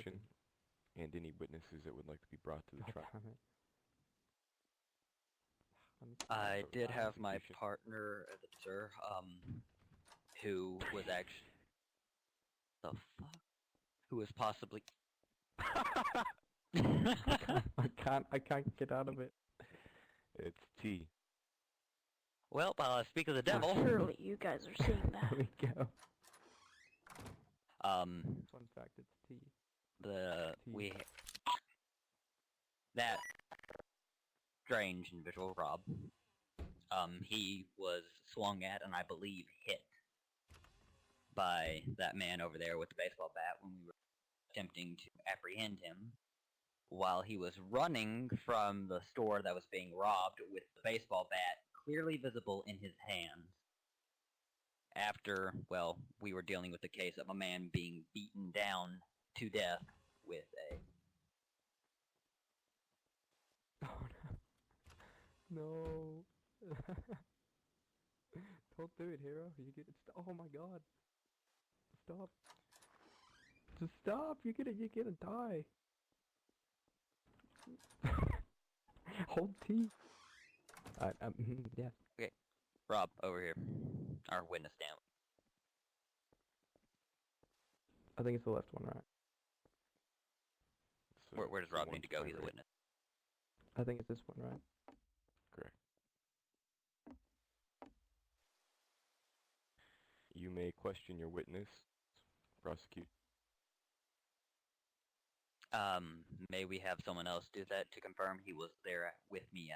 prosecution and any witnesses that would like to be brought to the God trial. damn it. Let me see. I So, did have my prosecution. partner, sir, who was actually... The fuck? Who was possibly... I can't get out of it. It's T. Well, speak of the devil. Surely you guys are seeing There that. we go. Um, Fun fact, it's T. that strange individual, Rob, he was swung at and I believe hit by that man over there with the baseball bat when we were attempting to apprehend him while he was running from the store that was being robbed with the baseball bat clearly visible in his hands. After, well, we were dealing with the case of a man being beaten down to death with a... Oh no. No. Don't do it, hero. You get it. Oh my god. Stop. Just stop. You're gonna die. Hold T. Yeah. Okay, Rob, over here. Our witness down. I think it's the left one, right? So Where does Rob one need to go? my He's a right. witness. I think it's this one, right? Correct. You may question your witness. Prosecute. May we have someone else do that to confirm he was there with me?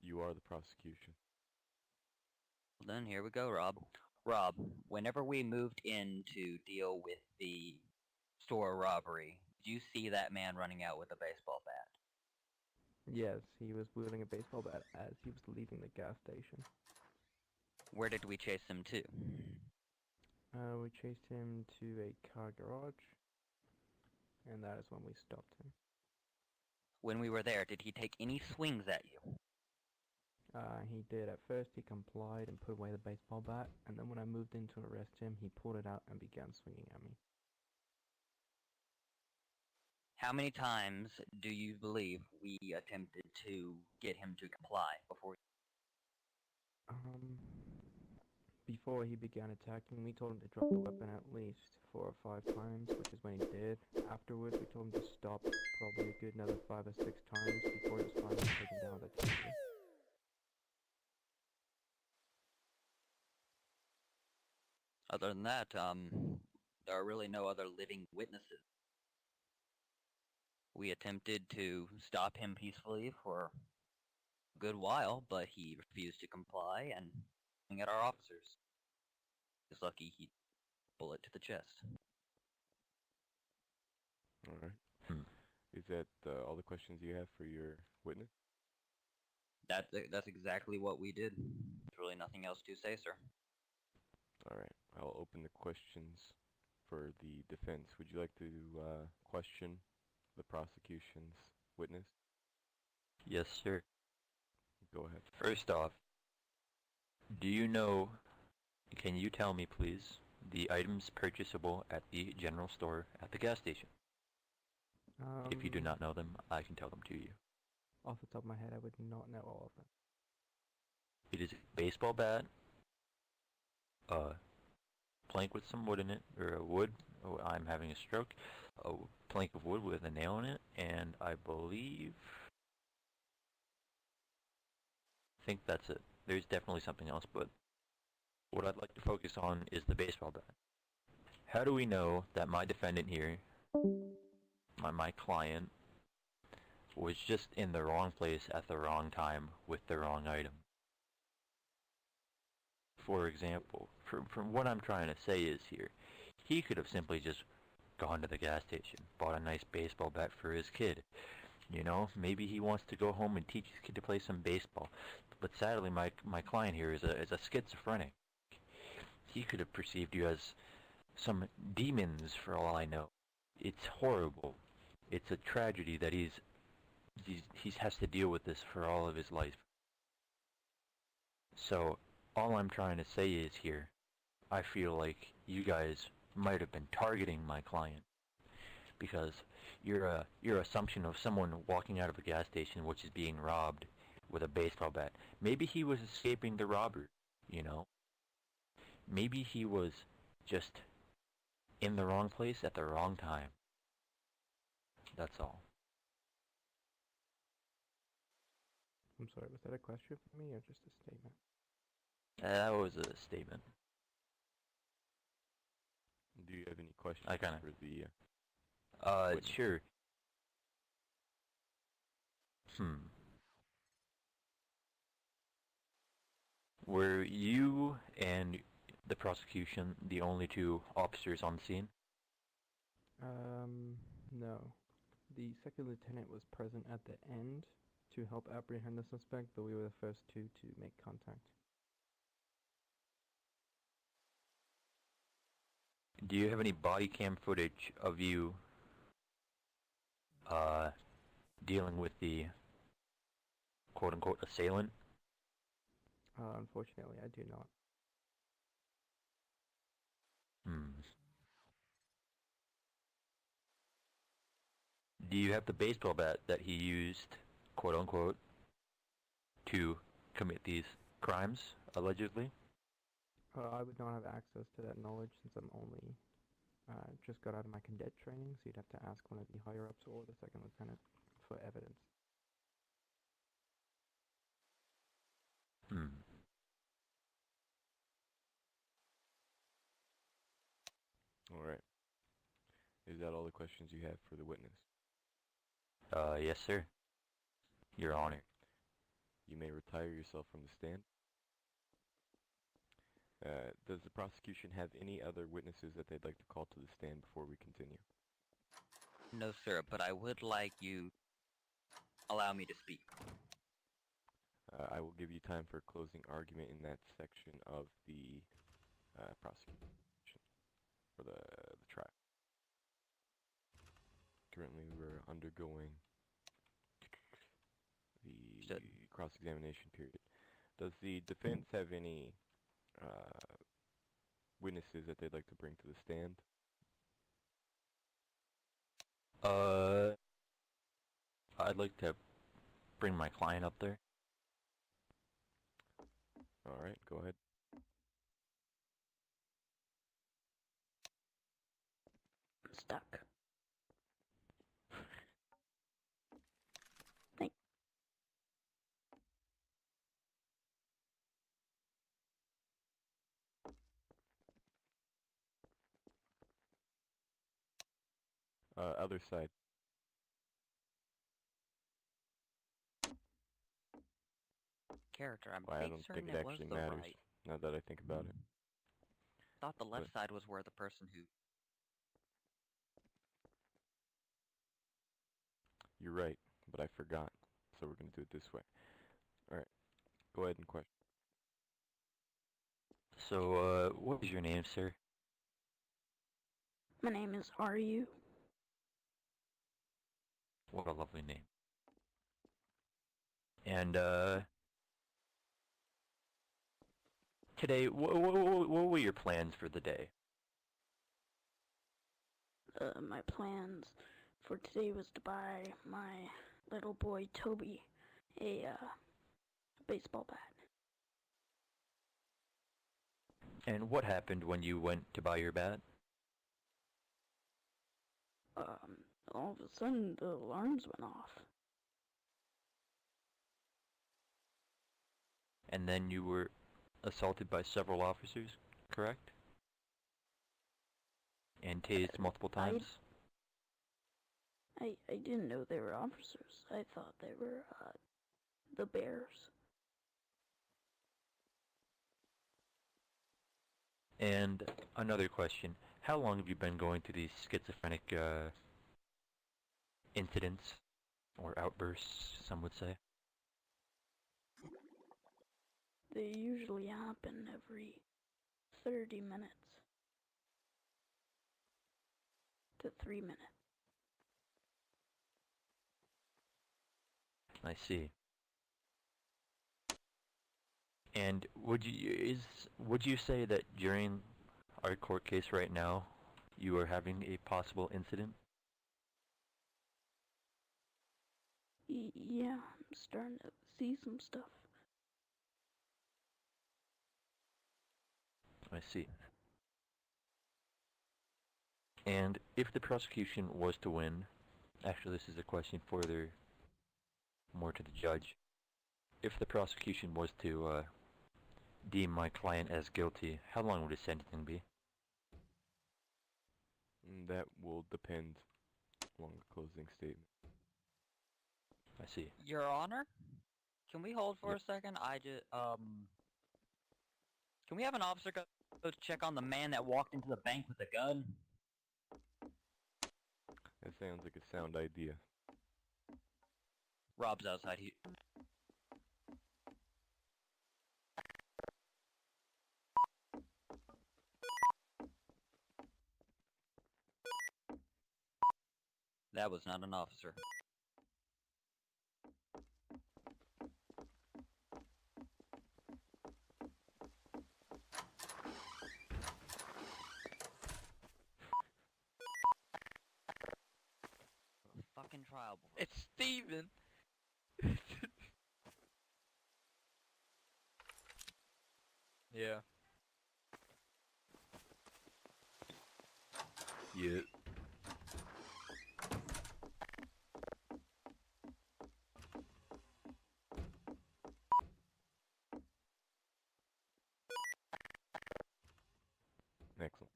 You are the prosecution. Well, then here we go, Rob. Rob, whenever we moved in to deal with the store robbery, did you see that man running out with a baseball bat? Yes, he was wielding a baseball bat as he was leaving the gas station. Where did we chase him to? We chased him to a car garage, and that is when we stopped him. When we were there, did he take any swings at you? He did. At first, he complied and put away the baseball bat, and then when I moved in to arrest him, he pulled it out and began swinging at me. How many times do you believe we attempted to get him to comply before? Before he began attacking, we told him to drop the weapon at least 4 or 5 times, which is when he did. Afterwards, we told him to stop probably a good another 5 or 6 times before he was finally taken down the table. Other than that, there are really no other living witnesses. We attempted to stop him peacefully for a good while, but he refused to comply and at our officers. He's lucky he bullet to the chest. Alright. Is that all the questions you have for your witness? That's exactly what we did. There's really nothing else to say, sir. Alright. I'll open the questions for the defense. Would you like to question the prosecution's witness? Yes, sir. Go ahead. First off, do you know, can you tell me please, the items purchasable at the general store at the gas station? If you do not know them, I can tell them to you. Off the top of my head, I would not know all of them. It is a baseball bat, a plank with some wood in it, or a wood, oh, I'm having a stroke, a plank of wood with a nail in it, and I think that's it. There's definitely something else, but what I'd like to focus on is the baseball bat. How do we know that my defendant here, my client, was just in the wrong place at the wrong time with the wrong item? For example, from what I'm trying to say is here, he could have simply just gone to the gas station, bought a nice baseball bat for his kid. You know, maybe he wants to go home and teach his kid to play some baseball. But sadly, my client here is a schizophrenic. He could have perceived you as some demons, for all I know. It's horrible. It's a tragedy that he has to deal with this for all of his life. So all I'm trying to say is here, I feel like you guys might have been targeting my client, because your assumption of someone walking out of a gas station which is being robbed with a baseball bat, maybe he was escaping the robber, you know? Maybe he was just in the wrong place at the wrong time. That's all. I'm sorry, was that a question for me or just a statement? That was a statement. Do you have any questions I kinda- for the witness? Sure. Were you and the prosecution the only two officers on the scene? No. The second lieutenant was present at the end to help apprehend the suspect, but we were the first two to make contact. Do you have any body cam footage of you dealing with the quote-unquote assailant? Unfortunately, I do not. Do you have the baseball bat that he used, quote-unquote, to commit these crimes, allegedly? I would not have access to that knowledge since I'm only just got out of my cadet training, so you'd have to ask one of the higher-ups or the second lieutenant for evidence. Alright. Is that all the questions you have for the witness? Yes, sir. Your Honor. You may retire yourself from the stand. Does the prosecution have any other witnesses that they'd like to call to the stand before we continue? No, sir, but I would like you allow me to speak. I will give you time for a closing argument in that section of the prosecution for the trial. Currently, we're undergoing the cross-examination period. Does the defense have any witnesses that they'd like to bring to the stand? I'd like to bring my client up there. Alright, go ahead. I'm stuck. Other side. Character, I'm Well, I pretty don't certain think it it was actually the matters, right. now that I think about it. Thought the left But- side was where the person who... You're right, but I forgot, so we're going to do it this way. Alright, go ahead and question. So, what is your name, sir? My name is RU. What a lovely name. And, today, what were your plans for the day? My plans for today was to buy my little boy Toby a baseball bat. And what happened when you went to buy your bat? All of a sudden the alarms went off. And then you were assaulted by several officers, correct? And tased multiple times? I didn't know they were officers. I thought they were the bears. And another question, how long have you been going through these schizophrenic incidents, or outbursts, some would say? They usually happen every 30 minutes to 3 minutes. I see. And would you say that during our court case right now, You are having a possible incident? Yeah, I'm starting to see some stuff. I see. And if the prosecution was to win, actually this is a question further more to the judge. If the prosecution was to deem my client as guilty, how long would his sentencing be? That will depend on the closing statement. I see. Your Honor, can we hold for Yep. a second? Can we have an officer go check on the man that walked into the bank with a gun? That sounds like a sound idea. Rob's outside. That was not an officer. Fucking trial. It's Steven! Yeah. Yeah. Excellent.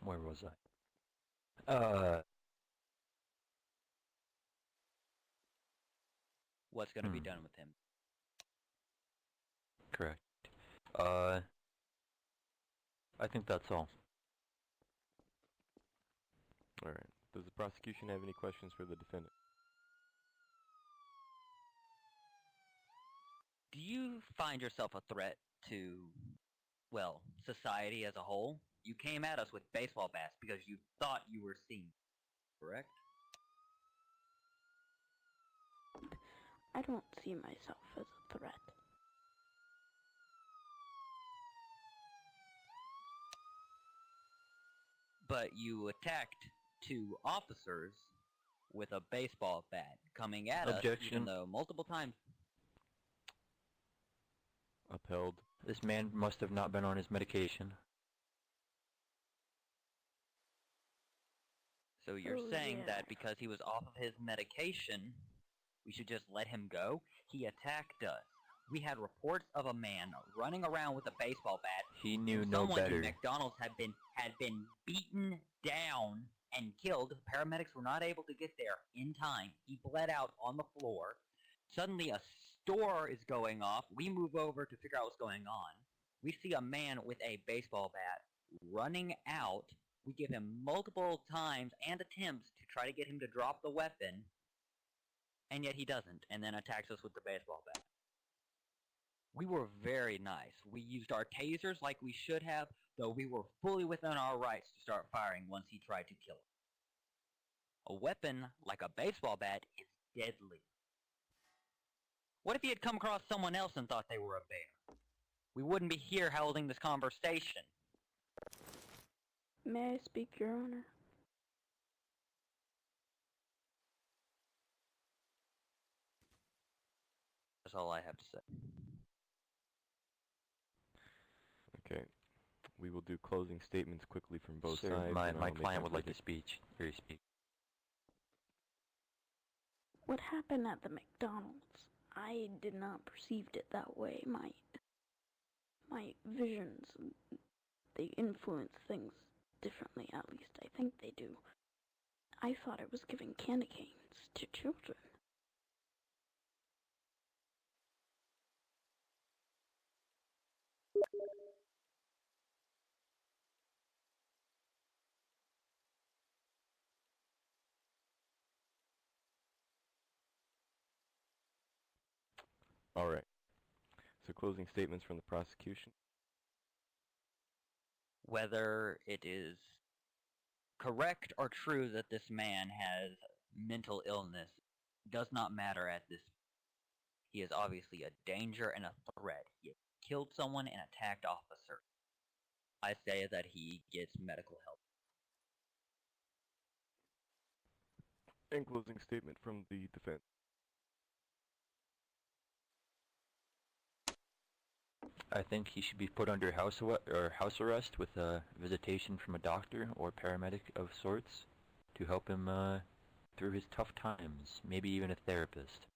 Where was I? What's gonna be done with him? Correct. I think that's all. Alright. Does the prosecution have any questions for the defendant? Do you find yourself a threat to, well, society as a whole? You came at us with baseball bats because you thought you were seen, correct? I don't see myself as a threat. But you attacked two officers with a baseball bat, coming at us, Objection. even though multiple times. Upheld. This man must have not been on his medication. So you're Oh, saying yeah. that because he was off of his medication, we should just let him go? He attacked us. We had reports of a man running around with a baseball bat. He knew and no someone better. in McDonald's had been beaten down and killed. Paramedics were not able to get there in time. He bled out on the floor. Suddenly a store is going off. We move over to figure out what's going on. We see a man with a baseball bat running out. We give him multiple times and attempts to try to get him to drop the weapon, and yet he doesn't, and then attacks us with the baseball bat. We were very nice. We used our tasers like we should have, though we were fully within our rights to start firing once he tried to kill us. A weapon like a baseball bat is deadly. What if he had come across someone else and thought they were a bear? We wouldn't be here holding this conversation. May I speak, Your Honor? That's all I have to say. Okay. We will do closing statements quickly from both Sir, sides. my and I'll make client would like to concluding- speak. What happened at the McDonald's? I did not perceive it that way. My visions, they influence things differently, at least I think they do. I thought I was giving candy canes to children. All right. So closing statements from the prosecution. Whether it is correct or true that this man has mental illness does not matter at this. He is obviously a danger and a threat. He has killed someone and attacked officers. I say that he gets medical help. And closing statement from the defense. I think he should be put under house arrest with a visitation from a doctor or paramedic of sorts to help him through his tough times, maybe even a therapist.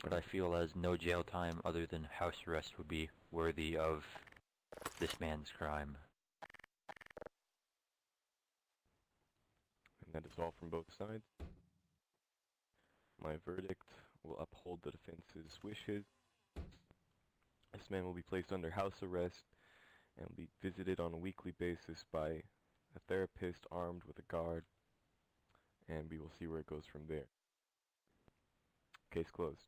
But I feel as no jail time other than house arrest would be worthy of this man's crime. And that is all from both sides. My verdict will uphold the defense's wishes. This man will be placed under house arrest and will be visited on a weekly basis by a therapist armed with a guard, and we will see where it goes from there. Case closed.